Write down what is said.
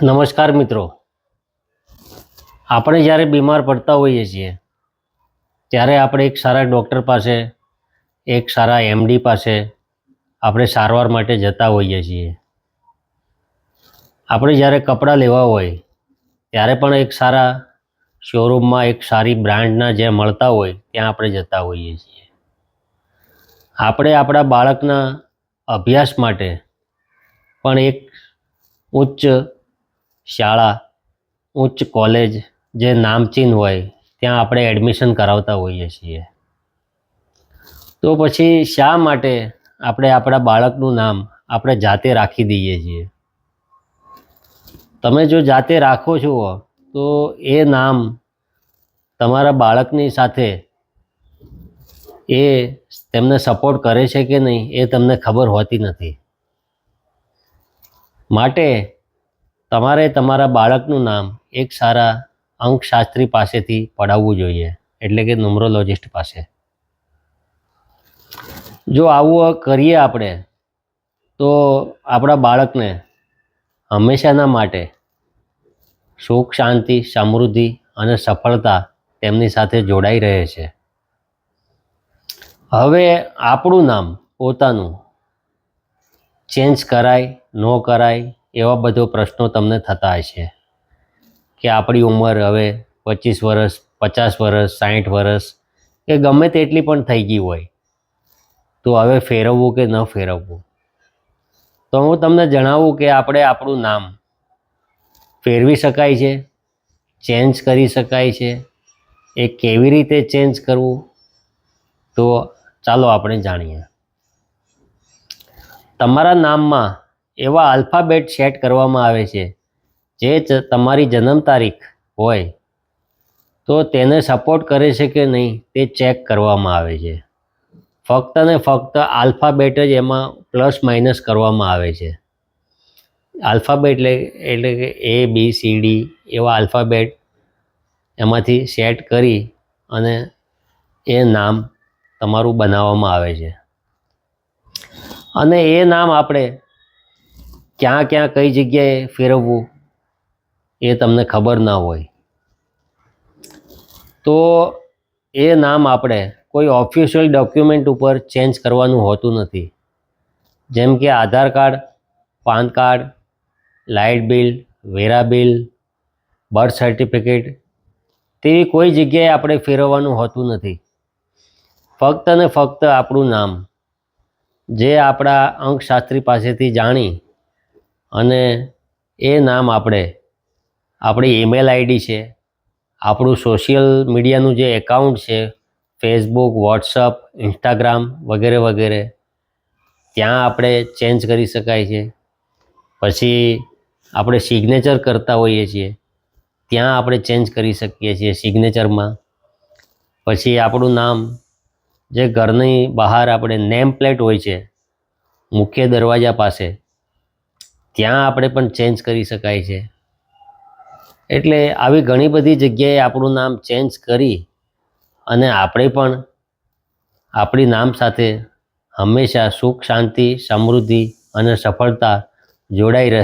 નમસ્કાર મિત્રો, આપણે જ્યારે બીમાર પડતા હોઈએ છીએ ત્યારે આપણે એક સારા ડૉક્ટર પાસે, એક સારા એમડી પાસે આપણે સારવાર માટે જતા હોઈએ છીએ. આપણે જ્યારે કપડાં લેવા હોય ત્યારે પણ એક સારા શોરૂમમાં, એક સારી બ્રાન્ડના જે મળતા હોય ત્યાં આપણે જતા હોઈએ છીએ. આપણે આપણા બાળકના અભ્યાસ માટે પણ એક ઉચ્ચ શાળા, ઉચ્ચ કોલેજ જે નામચીન હોય ત્યાં આપણે એડમિશન કરાવતા હોઈએ છીએ. તો પછી શા માટે આપણે આપણા બાળકનું નામ આપણે જાતે રાખી દઈએ છીએ? તમે જો જાતે રાખો છો તો એ નામ તમારા બાળકની સાથે એ તેમને સપોર્ટ કરે છે કે નહીં એ તમને ખબર હોતી નથી. માટે તમારે તમારા બાળકનું નામ એક સારા અંકશાસ્ત્રી પાસેથી પડાવવું જોઈએ, એટલે કે ન્યુમરોલોજિસ્ટ પાસે. જો આવું કરીએ આપણે તો આપણા બાળકને હંમેશાના માટે સુખ, શાંતિ, સમૃદ્ધિ અને સફળતા તેમની સાથે જોડાઈ રહે છે. હવે આપણું નામ પોતાનું ચેન્જ કરાય ન કરાય એવા બધો પ્રશ્નો તમને થતા હશે કે આપણી ઉંમર હવે 25 વર્ષ, 50 વર્ષ, 60 વર્ષ કે ગમે તેટલી પણ થઈ ગઈ હોય, તો હવે ફેરવવું કે ન ફેરવવું? તો હું તમને જણાવું કે આપણે આપણું નામ ફેરવી શકાય છે, ચેન્જ કરી શકાય છે. એ કેવી રીતે ચેન્જ કરવું, તો ચાલો આપણે જાણીએ. તમારા નામમાં એવા આલ્ફાબેટ સેટ કરવામાં આવે છે જે તમારી જન્મ તારીખ હોય તો તેને સપોર્ટ કરે છે કે નહીં તે ચેક કરવામાં આવે છે. ફક્ત ને ફક્ત આલ્ફાબેટ જ એમાં પ્લસ માઇનસ કરવામાં આવે છે. આલ્ફાબેટ એટલે કે ABCD એવા આલ્ફાબેટ એમાંથી સેટ કરી અને એ નામ તમારું બનાવવામાં આવે છે. અને એ નામ આપણે ક્યાં ક્યાં કઈ જગ્યાએ ફેરવવું એ તમને ખબર ના હોય તો એ નામ આપણે કોઈ ઓફિશિયલ ડોક્યુમેન્ટ ઉપર ચેન્જ કરવાનું હોતું નથી. જેમ કે Aadhaar card, PAN card, light bill, વેરા બિલ, બર્થ સર્ટિફિકેટ તેવી કોઈ જગ્યાએ આપણે ફેરવવાનું હોતું નથી. ફક્ત ને ફક્ત આપણું નામ જે આપણા અંકશાસ્ત્રી પાસેથી જાણી અને એ નામ આપણે આપણી ઈમેલ આઈડી છે, આપણું સોશિયલ મીડિયાનું જે એકાઉન્ટ છે, ફેસબુક, વોટ્સઅપ, ઇન્સ્ટાગ્રામ વગેરે વગેરે, ત્યાં આપણે ચેન્જ કરી શકાય છે. પછી આપણે સિગ્નેચર કરતા હોઈએ છીએ ત્યાં આપણે ચેન્જ કરી શકીએ છીએ સિગ્નેચરમાં. પછી આપણું નામ જે ઘરની બહાર આપણે નેમ પ્લેટ હોય છે મુખ્ય દરવાજા પાસે, ત્યાં આપણે પણ ચેન્જ કરી શકાય છે. એટલે આવી ઘણી બધી જગ્યાએ આપણું નામ ચેન્જ કરી અને આપણે પણ આપણી નામ સાથે હંમેશા સુખ, શાંતિ, સમૃદ્ધિ અને સફળતા જોડાઈ રહે.